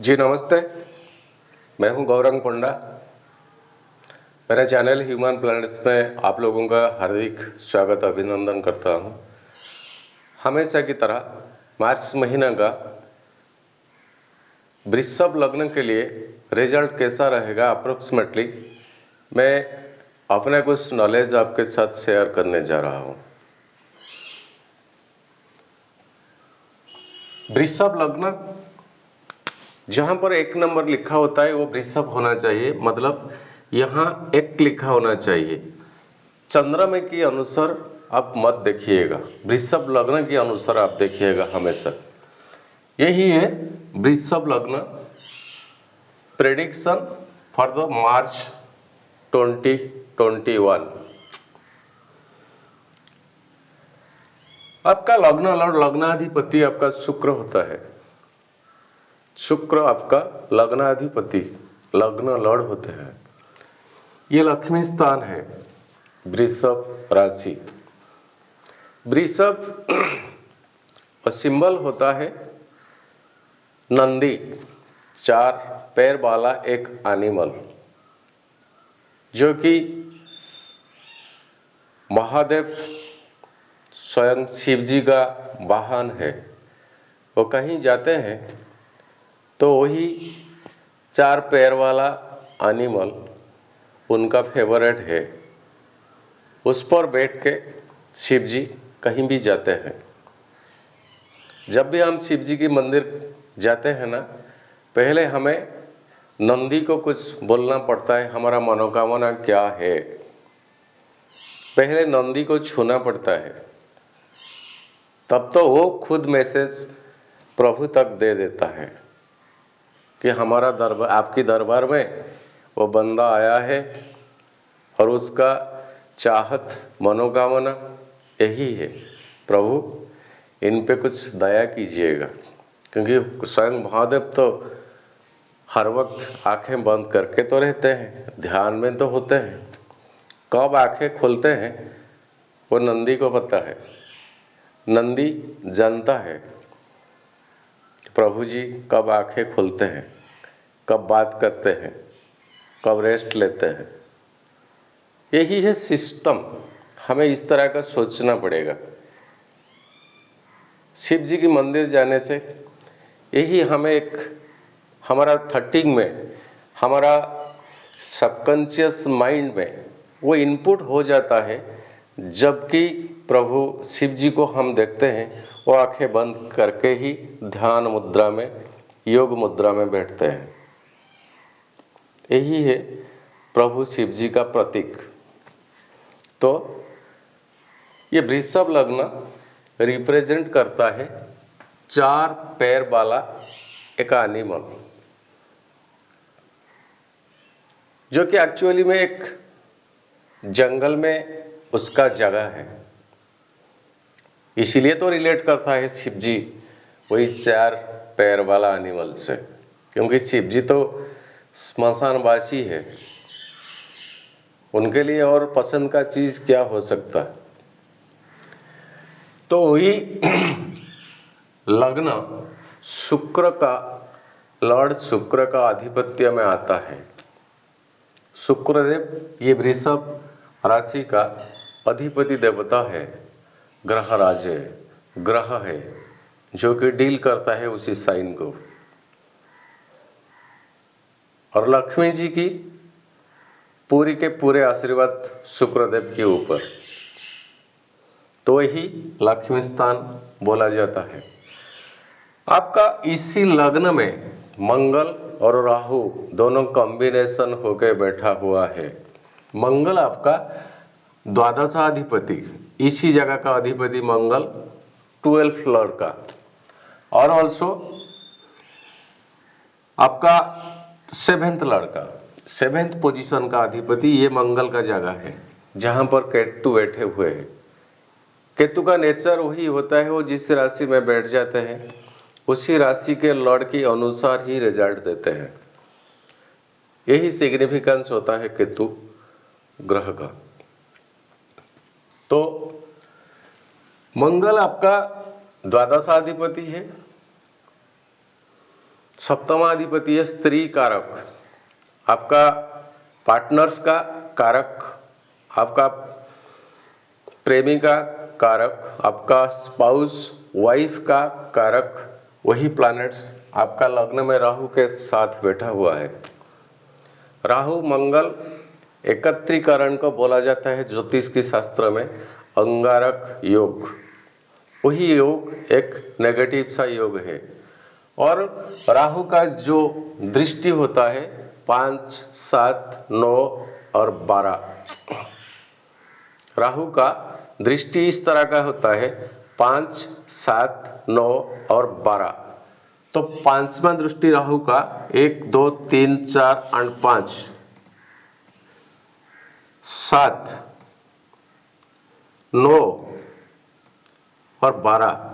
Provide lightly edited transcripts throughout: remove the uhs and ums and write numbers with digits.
जी नमस्ते, मैं हूं गौरंग पंडा। मेरा चैनल ह्यूमन प्लैनेट्स में आप लोगों का हार्दिक स्वागत अभिनंदन करता हूं। हमेशा की तरह मार्च महीना का वृषभ लग्न के लिए रिजल्ट कैसा रहेगा अप्रोक्सीमेटली मैं अपने कुछ नॉलेज आपके साथ शेयर करने जा रहा हूं। वृषभ लग्न जहां पर 1 नंबर लिखा होता है वो वृषभ होना चाहिए, मतलब यहाँ 1 लिखा होना चाहिए। चंद्रमा के अनुसार आप मत देखिएगा, वृषभ लग्न के अनुसार आप देखिएगा हमेशा। यही है वृषभ लग्न प्रेडिक्शन फॉर द मार्च 2021। आपका लग्न लॉर्ड लग्नाधिपति आपका शुक्र होता है। शुक्र आपका लग्नाधिपति लग्न लॉर्ड होते हैं। ये लक्ष्मी स्थान है वृषभ राशि। वृषभ का सिंबल होता है नंदी, 4 पैर वाला एक एनिमल, जो कि महादेव स्वयं शिव जी का वाहन है। वो कहीं जाते हैं तो वही 4 पैर वाला एनिमल उनका फेवरेट है। उस पर बैठ के शिव जी कहीं भी जाते हैं। जब भी हम शिव जी की मंदिर जाते हैं ना, पहले हमें नंदी को कुछ बोलना पड़ता है, हमारा मनोकामना क्या है। पहले नंदी को छूना पड़ता है, तब तो वो खुद मैसेज प्रभु तक दे देता है कि हमारा दरबार, आपकी दरबार में वो बंदा आया है और उसका चाहत मनोकामना यही है, प्रभु इन पे कुछ दया कीजिएगा। क्योंकि स्वयं महादेव तो हर वक्त आंखें बंद करके तो रहते हैं, ध्यान में तो होते हैं। कब आंखें खोलते हैं वो नंदी को पता है। नंदी जानता है प्रभु जी कब आंखें खोलते हैं, कब बात करते हैं, कब रेस्ट लेते हैं। यही है सिस्टम। हमें इस तरह का सोचना पड़ेगा। शिव जी की मंदिर जाने से यही हमें एक हमारा थटिंग में, हमारा सबकॉन्शियस माइंड में वो इनपुट हो जाता है। जबकि प्रभु शिव जी को हम देखते हैं वो आंखें बंद करके ही ध्यान मुद्रा में, योग मुद्रा में बैठते हैं। यही है प्रभु शिव जी का प्रतीक। तो ये वृषभ लग्न रिप्रेजेंट करता है 4 पैर वाला एक एनिमल, जो कि एक्चुअली में एक जंगल में उसका जगह है। इसीलिए तो रिलेट करता है शिव जी वही 4 पैर वाला एनिमल से, क्योंकि शिव जी तो स्मशानवासी है। उनके लिए और पसंद का चीज क्या हो सकता है। तो वही लग्न शुक्र का, लॉर्ड शुक्र का आधिपत्य में आता है। शुक्रदेव ये वृषभ राशि का अधिपति देवता है, ग्रह राज ग्रह है, जो कि डील करता है उसी साइन को। और लक्ष्मी जी की पूरी के पूरे आशीर्वाद शुक्रदेव के ऊपर, तो ही लक्ष्मी स्थान बोला जाता है। आपका इसी लग्न में मंगल और राहु दोनों कॉम्बिनेशन होकर बैठा हुआ है। मंगल आपका द्वादशाधिपति, इसी जगह का अधिपति मंगल 12th लॉर्ड का, और ऑल्सो आपका 7th लॉर्ड का, 7th पोजीशन का अधिपति ये मंगल का जगह है, जहां पर केतु बैठे हुए हैं। केतु का नेचर वही होता है, वो जिस राशि में बैठ जाते हैं उसी राशि के लॉर्ड के अनुसार ही रिजल्ट देते हैं। यही सिग्निफिकेंस होता है केतु ग्रह का। तो मंगल आपका द्वादशाधिपति है सप्तमाधिपति है स्त्री कारक, आपका पार्टनर्स का कारक, आपका प्रेमी का कारक, आपका स्पाउस वाइफ का कारक, वही प्लैनेट्स आपका लग्न में राहु के साथ बैठा हुआ है। राहु मंगल एकत्रीकरण को बोला जाता है ज्योतिष की शास्त्र में अंगारक योग। वही योग एक नेगेटिव सा योग है। और राहु का जो दृष्टि होता है 5, 7, 9 और 12, राहु का दृष्टि इस तरह का होता है 5, 7, 9 और 12। तो पांचवा दृष्टि राहु का 1, 2, 3, 4 और 5, 7, 9 और 12,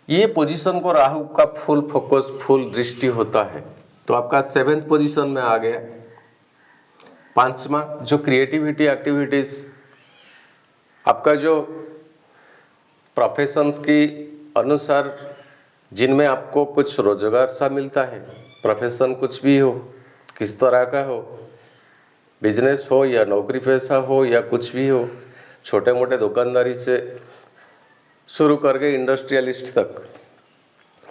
ये पोजीशन को राहु का फुल फोकस फुल दृष्टि होता है। तो आपका 7th पोजीशन में आ गया। पांचवा जो क्रिएटिविटी एक्टिविटीज, आपका जो प्रोफेशंस की अनुसार जिनमें आपको कुछ रोजगार सा मिलता है, प्रोफेशन कुछ भी हो, किस तरह का हो, बिजनेस हो या नौकरी पेशा हो या कुछ भी हो, छोटे मोटे दुकानदारी से शुरू करके इंडस्ट्रियलिस्ट तक,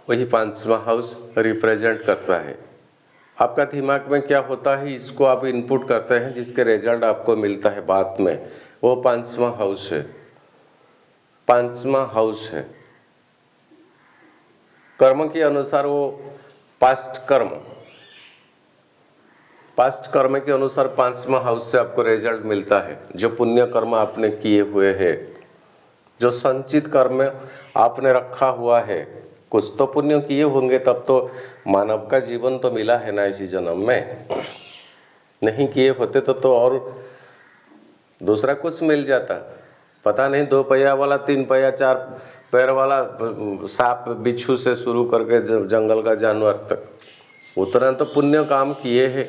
वही पांचवा हाउस रिप्रेजेंट करता है। आपका दिमाग में क्या होता है इसको आप इनपुट करते हैं, जिसके रिजल्ट आपको मिलता है बाद में, वो पांचवा हाउस है। पांचवा हाउस है कर्म के अनुसार, वो पास्ट कर्म के अनुसार पांचवा हाउस से आपको रिजल्ट मिलता है। जो पुण्य कर्म आपने किए हुए हैं, जो संचित कर्म आपने रखा हुआ है, कुछ तो पुण्य किए होंगे, तब तो मानव का जीवन तो मिला है ना इसी जन्म में। नहीं किए होते तो और दूसरा कुछ मिल जाता, पता नहीं 2 पैया वाला, 3 पैया 4 पैर वाला सांप बिच्छू से शुरू करके जंगल का जानवर तक, उतना तो पुण्य काम किए हैं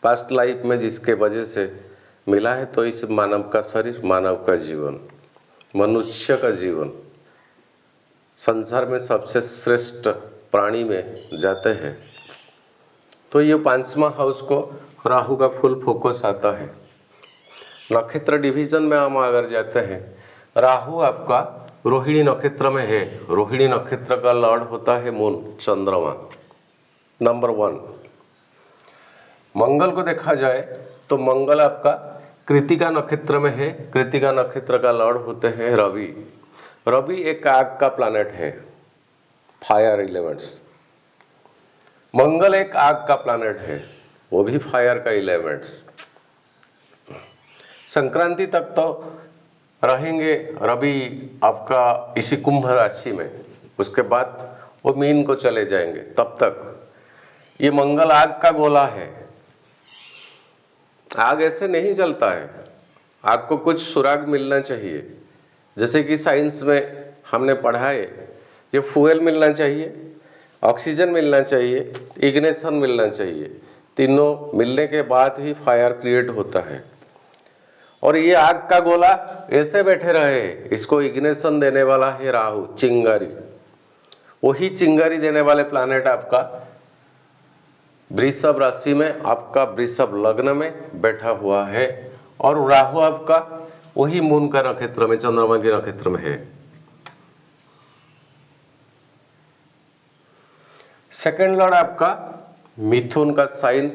पास्ट लाइफ में, जिसके वजह से मिला है। तो इस मानव का शरीर, मानव का जीवन, मनुष्य का जीवन संसार में सबसे श्रेष्ठ प्राणी में जाते हैं। तो ये पांचवा हाउस को राहु का फुल फोकस आता है। नक्षत्र डिवीजन में हम अगर जाते हैं, राहु आपका रोहिणी नक्षत्र में है। रोहिणी नक्षत्र का लॉर्ड होता है मून, चंद्रमा, नंबर 1। मंगल को देखा जाए तो मंगल आपका कृतिका नक्षत्र में है। कृतिका नक्षत्र का लॉर्ड होते हैं रवि। रवि एक आग का प्लैनेट है, फायर एलिमेंट्स। मंगल एक आग का प्लैनेट है, वो भी फायर का एलिमेंट्स। संक्रांति तक तो रहेंगे रवि आपका इसी कुंभ राशि में, उसके बाद वो मीन को चले जाएंगे। तब तक ये मंगल आग का गोला है। आग ऐसे नहीं जलता है, आग को कुछ सुराग मिलना चाहिए। जैसे कि साइंस में हमने पढ़ा है, ये फ्यूल मिलना चाहिए, ऑक्सीजन मिलना चाहिए, इग्निशन मिलना चाहिए। तीनों मिलने के बाद ही फायर क्रिएट होता है। और ये आग का गोला ऐसे बैठे रहे, इसको इग्निशन देने वाला है राहु, चिंगारी। वही चिंगारी देने वाले प्लैनेट आपका वृषभ राशि में, आपका वृषभ लग्न में बैठा हुआ है। और राहु आपका वही मून का नक्षत्र में, चंद्रमा के नक्षत्र में है। सेकंड लॉर्ड आपका मिथुन का साइन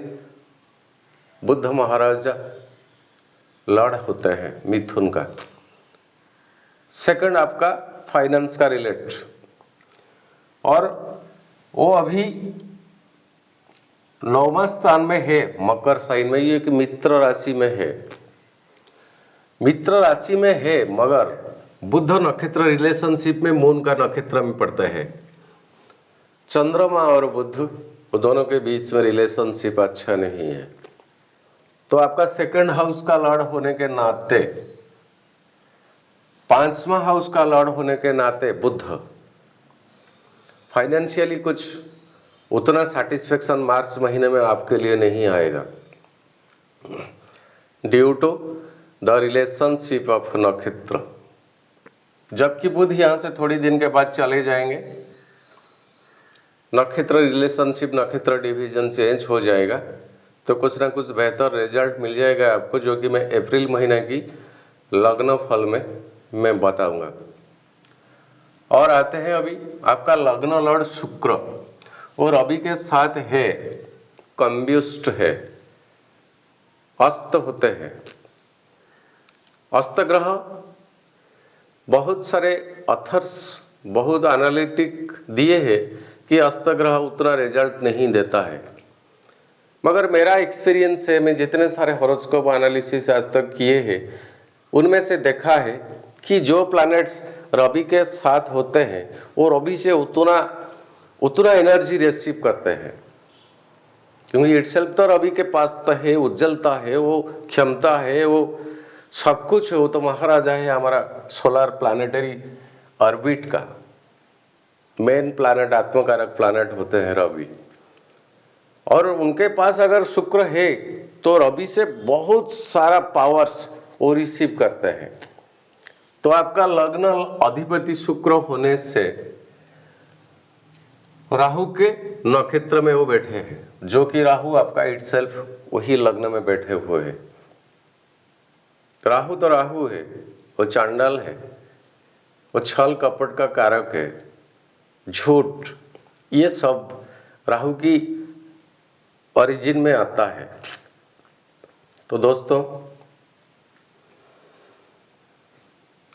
बुद्ध महाराजा लॉर्ड होते हैं मिथुन का। सेकंड आपका फाइनेंस का रिलेट, और वो अभी 9वां स्थान में है मकर साइन में, ये एक मित्र राशि में है। मित्र राशि में है मगर बुध नक्षत्र रिलेशनशिप में मून का नक्षत्र में पड़ता है। चंद्रमा और बुध दोनों के बीच में रिलेशनशिप अच्छा नहीं है। तो आपका सेकंड हाउस का लॉर्ड होने के नाते, 5वां हाउस का लॉर्ड होने के नाते बुध फाइनेंशियली कुछ उतना सेटिस्फेक्शन मार्च महीने में आपके लिए नहीं आएगा, due to the relationship of नक्षत्र। जबकि बुध यहां से थोड़ी दिन के बाद चले जाएंगे नक्षत्र रिलेशनशिप, नक्षत्र डिवीजन चेंज हो जाएगा, तो कुछ ना कुछ बेहतर रिजल्ट मिल जाएगा आपको, जो कि मैं अप्रैल महीने की लग्न फल में मैं बताऊंगा। और आते हैं अभी आपका लग्न लॉर्ड शुक्र, और अभी के साथ है कंब्यूस्ट है, अस्त होते हैं। अस्त ग्रह बहुत सारे अथर्स, बहुत एनालिटिक दिए हैं कि अस्त ग्रह उतना रिजल्ट नहीं देता है, मगर मेरा एक्सपीरियंस है, मैं जितने सारे हॉरोस्कोप एनालिसिस आज तक किए हैं उनमें से देखा है कि जो प्लैनेट्स रवि के साथ होते हैं वो रवि से उतना एनर्जी रिसीव करते हैं, क्योंकि इटसेल्फ तो रवि के पास तो है, उज्जवलता है, वो क्षमता है, वो सब कुछ है, वो तो महाराजा है हमारा सोलर प्लानिटरी ऑर्बिट का मेन प्लैनेट, आत्मकारक प्लैनेट होते हैं रवि। और उनके पास अगर शुक्र है तो रवि से बहुत सारा पावर्स वो रिसीव करते हैं। तो आपका लग्न अधिपति शुक्र होने से राहु के नक्षत्र में वो बैठे हैं, जो कि राहु आपका इटसेल्फ वही लग्न में बैठे हुए हैं। राहु तो राहु है, वो चांडाल है, वो छल कपट का कारक है, झूठ, ये सब राहु की ओरिजिन में आता है। तो दोस्तों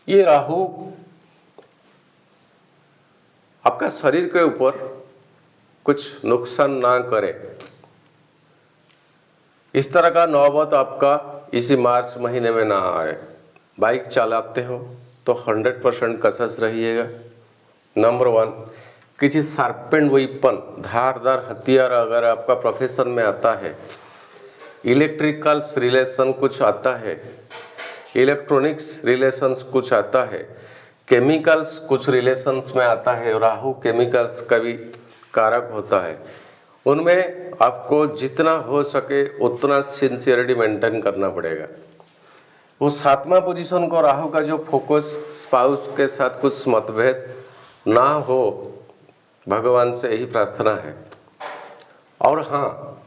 ये राहु आपका शरीर के ऊपर कुछ नुकसान ना करे, इस तरह का नौबत आपका इसी मार्च महीने में ना आए। बाइक चलाते हो तो 100% कसस रहिएगा। नंबर 1, किसी शार्पेंड वेपन, धारदार हथियार अगर आपका प्रोफेशन में आता है, इलेक्ट्रिकल्स रिलेशन कुछ आता है, इलेक्ट्रॉनिक्स रिलेशंस कुछ आता है, केमिकल्स कुछ रिलेशंस में आता है, राहु केमिकल्स का भी कारक होता है, उनमें आपको जितना हो सके उतना सिंसियरिटी मेंटेन करना पड़ेगा। वो 7वां पोजीशन को राहु का जो फोकस, स्पाउस के साथ कुछ मतभेद ना हो, भगवान से यही प्रार्थना है। और हाँ,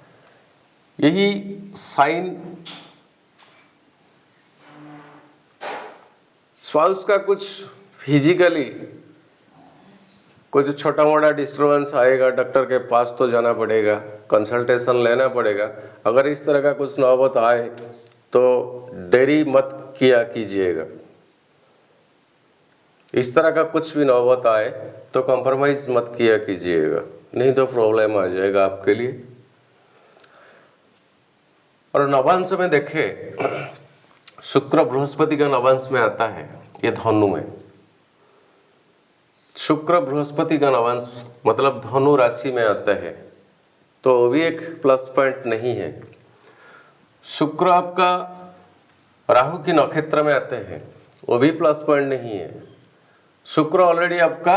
यही साइन स्पाउस का कुछ फिजिकली कुछ छोटा मोटा डिस्टर्बेंस आएगा, डॉक्टर के पास तो जाना पड़ेगा, कंसल्टेशन लेना पड़ेगा। अगर इस तरह का कुछ नौबत आए तो देरी मत किया कीजिएगा। इस तरह का कुछ भी नौबत आए तो कॉम्प्रोमाइज मत किया कीजिएगा, नहीं तो प्रॉब्लम आ जाएगा आपके लिए। और नवांश में देखें, शुक्र बृहस्पति का नवांश में आता है, ये धनु में। शुक्र बृहस्पति का नवांश मतलब धनु राशि में आता है, तो वो भी एक प्लस पॉइंट नहीं है। शुक्र आपका राहु की नक्षत्र में आते हैं, वो भी प्लस पॉइंट नहीं है। शुक्र ऑलरेडी आपका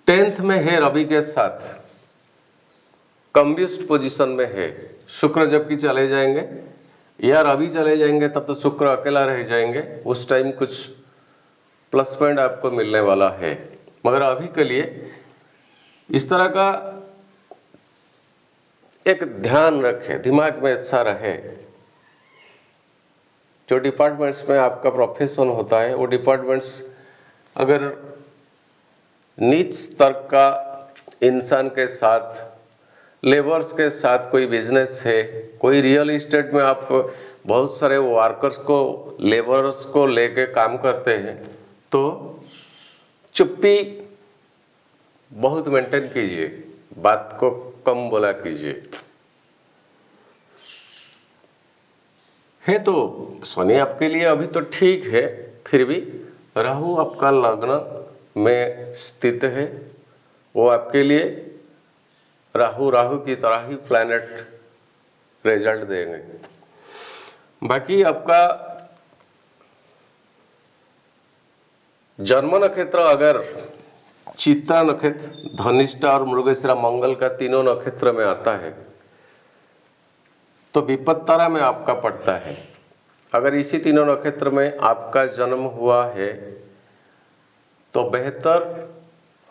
10th में है, रवि के साथ कंब्यूस्ट पोजीशन में है। शुक्र जबकि चले जाएंगे या रवि चले जाएंगे तब तो शुक्र अकेला रह जाएंगे, उस टाइम कुछ प्लस पॉइंट आपको मिलने वाला है। मगर अभी के लिए इस तरह का एक ध्यान रखें, दिमाग में ऐसा रहे, जो डिपार्टमेंट्स में आपका प्रोफेशन होता है, वो डिपार्टमेंट्स अगर नीच स्तर का इंसान के साथ, लेबर्स के साथ कोई बिजनेस है, कोई रियल इस्टेट में आप बहुत सारे वर्कर्स को, लेबर्स को लेके काम करते हैं, तो चुप्पी बहुत मेंटेन कीजिए, बात को कम बोला कीजिए। है तो शनि आपके लिए अभी तो ठीक है, फिर भी राहु आपका लग्न में स्थित है, वो आपके लिए राहु की तरह ही प्लैनेट रिजल्ट देंगे। बाकी आपका जन्म नक्षत्र अगर चित्रा नक्षत्र, धनिष्ठा और मृगशिरा मंगल का तीनों नक्षत्र में आता है तो विपत्तारा में आपका पड़ता है। अगर इसी तीनों नक्षत्र में आपका जन्म हुआ है तो बेहतर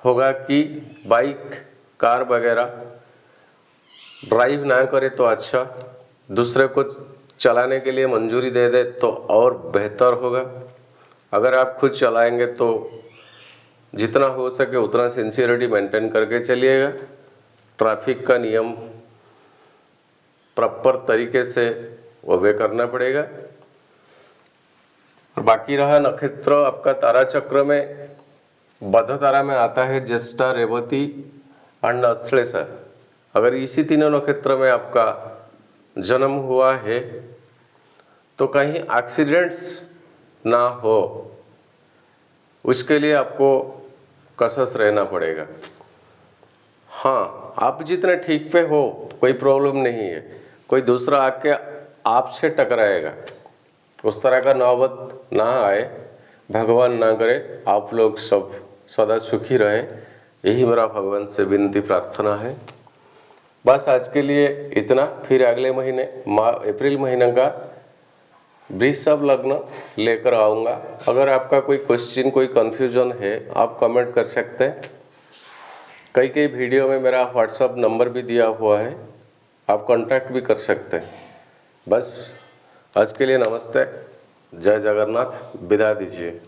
होगा कि बाइक कार वगैरह ड्राइव ना करे तो अच्छा, दूसरे को चलाने के लिए मंजूरी दे दे तो और बेहतर होगा। अगर आप खुद चलाएंगे तो जितना हो सके उतना सिंसियरिटी मेंटेन करके चलिएगा। ट्रैफिक का नियम प्रॉपर तरीके से ओबे करना पड़ेगा। और बाकी रहा नक्षत्र, आपका तारा चक्र में बद्ध तारा में आता है ज्येष्ठा, रेवती और आश्लेषा। अगर इसी तीनों नक्षत्र में आपका जन्म हुआ है तो कहीं एक्सीडेंट्स ना हो, उसके लिए आपको कसस रहना पड़ेगा। हाँ, आप जितने ठीक पे हो कोई प्रॉब्लम नहीं है, कोई दूसरा आके आपसे टकराएगा, उस तरह का नौबत ना आए, भगवान ना करे। आप लोग सब सदा सुखी रहे, यही मेरा भगवान से विनती प्रार्थना है। बस आज के लिए इतना। फिर अगले महीने अप्रैल महीने का वृषभ लग्न लेकर आऊँगा। अगर आपका कोई क्वेश्चन, कोई कन्फ्यूजन है, आप कमेंट कर सकते हैं। कई वीडियो में मेरा व्हाट्सअप नंबर भी दिया हुआ है, आप कांटेक्ट भी कर सकते हैं। बस आज के लिए नमस्ते, जय जगन्नाथ, विदा दीजिए।